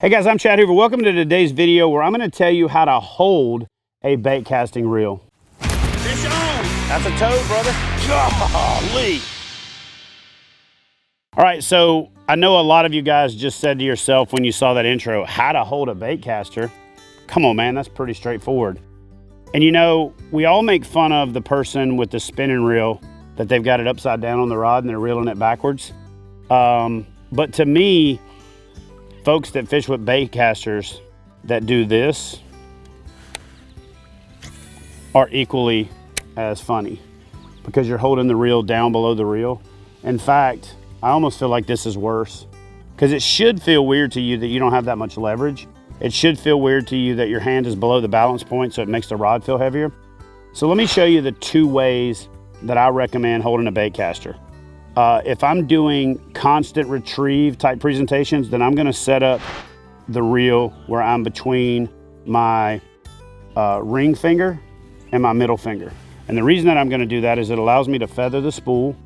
Hey guys, I'm Chad Hoover. Welcome to today's video where I'm going to tell you how to hold a bait casting reel. Fish on! That's a toad, brother. Golly! All right, so I know a lot of you guys just said to yourself when you saw that intro, how to hold a bait caster. Come on, man, that's pretty straightforward. And you know, we all make fun of the person with the spinning reel that they've got it upside down on the rod and they're reeling it backwards. But to me, folks that fish with bait casters that do this are equally as funny because you're holding the reel down below the reel. In fact, I almost feel like this is worse because it should feel weird to you that you don't have that much leverage. It should feel weird to you that your hand is below the balance point, so it makes the rod feel heavier. So let me show you the two ways that I recommend holding a bait caster. If I'm doing constant retrieve type presentations, then I'm gonna set up the reel where I'm between my ring finger and my middle finger. And the reason that I'm gonna do that is it allows me to feather the spool.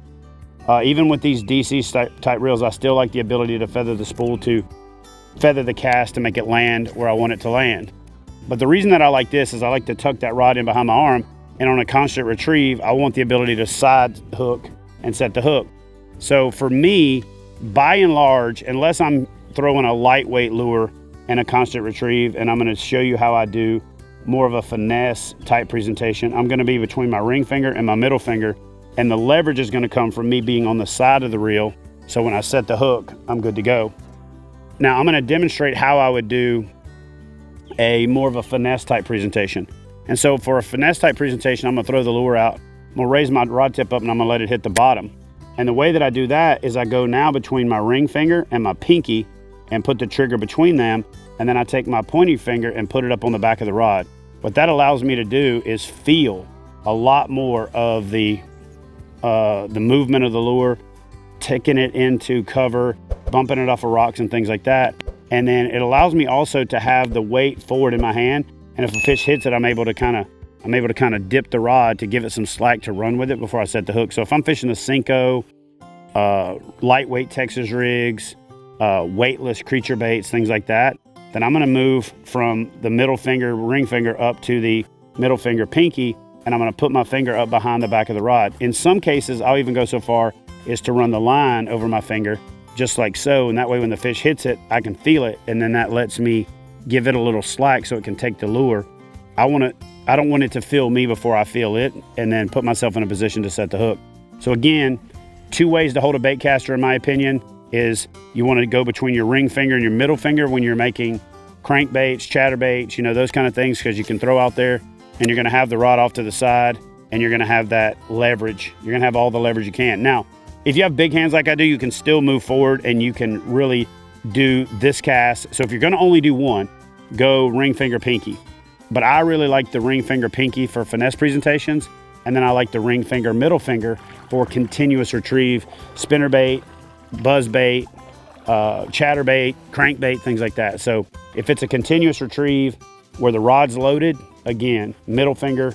Even with these DC type reels, I still like the ability to feather the spool to feather the cast to make it land where I want it to land. But the reason that I like this is I like to tuck that rod in behind my arm, and on a constant retrieve, I want the ability to side hook and set the hook. So for me, by and large, unless I'm throwing a lightweight lure and a constant retrieve, and I'm gonna show you how I do more of a finesse type presentation, I'm gonna be between my ring finger and my middle finger, and the leverage is gonna come from me being on the side of the reel. So when I set the hook, I'm good to go. Now I'm gonna demonstrate how I would do a more of a finesse type presentation. And so for a finesse type presentation, I'm gonna throw the lure out, I'm gonna raise my rod tip up, and I'm gonna let it hit the bottom. And the way that I do that is I go now between my ring finger and my pinky and put the trigger between them, and then I take my pointy finger and put it up on the back of the rod. What that allows me to do is feel a lot more of the movement of the lure, taking it into cover, bumping it off of rocks and things like that. And then it allows me also to have the weight forward in my hand, and if a fish hits it, I'm able to kind of dip the rod to give it some slack to run with it before I set the hook. So if I'm fishing the Cinco, lightweight Texas rigs, weightless creature baits, things like that, then I'm gonna move from the middle finger, ring finger, up to the middle finger, pinky, and I'm gonna put my finger up behind the back of the rod. In some cases, I'll even go so far as to run the line over my finger, just like so, and that way when the fish hits it, I can feel it, and then that lets me give it a little slack so it can take the lure. I don't want it to feel me before I feel it, and then put myself in a position to set the hook. So again, two ways to hold a bait caster in my opinion is you want to go between your ring finger and your middle finger when you're making crankbaits, chatterbaits, you know, those kind of things, because you can throw out there and you're going to have the rod off to the side and you're going to have that leverage. You're going to have all the leverage you can. Now, if you have big hands like I do, you can still move forward and you can really do this cast. So if you're going to only do one, go ring finger, pinky. But I really like the ring finger pinky for finesse presentations, and then I like the ring finger middle finger for continuous retrieve, spinnerbait, buzzbait, chatterbait, crankbait, things like that. So if it's a continuous retrieve where the rod's loaded, again, middle finger,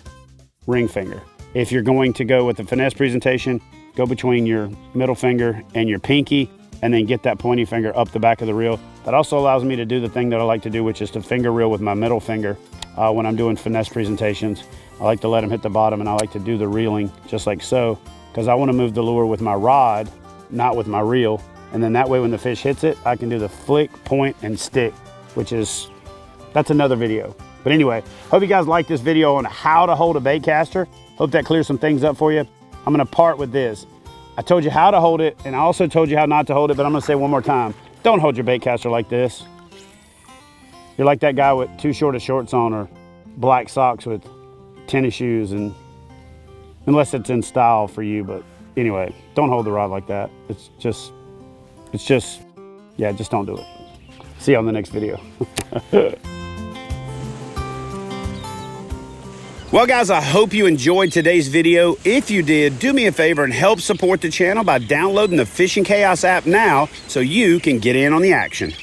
ring finger. If you're going to go with the finesse presentation, go between your middle finger and your pinky, and then get that pointy finger up the back of the reel. That also allows me to do the thing that I like to do, which is to finger reel with my middle finger. When I'm doing finesse presentations, I like to let them hit the bottom, and I like to do the reeling just like so, because I want to move the lure with my rod, not with my reel. And then that way when the fish hits it, I can do the flick, point, and stick, that's another video. But anyway, hope you guys like this video on how to hold a bait caster. Hope that clears some things up for you. I'm gonna part with this. I told you how to hold it, and I also told you how not to hold it, but I'm gonna say one more time. Don't hold your bait caster like this. You're like that guy with too short of shorts on or black socks with tennis shoes, and unless it's in style for you. But anyway, don't hold the rod like that. Yeah, just don't do it. See you on the next video. Well guys, I hope you enjoyed today's video. If you did, do me a favor and help support the channel by downloading the Fishing Chaos app now so you can get in on the action.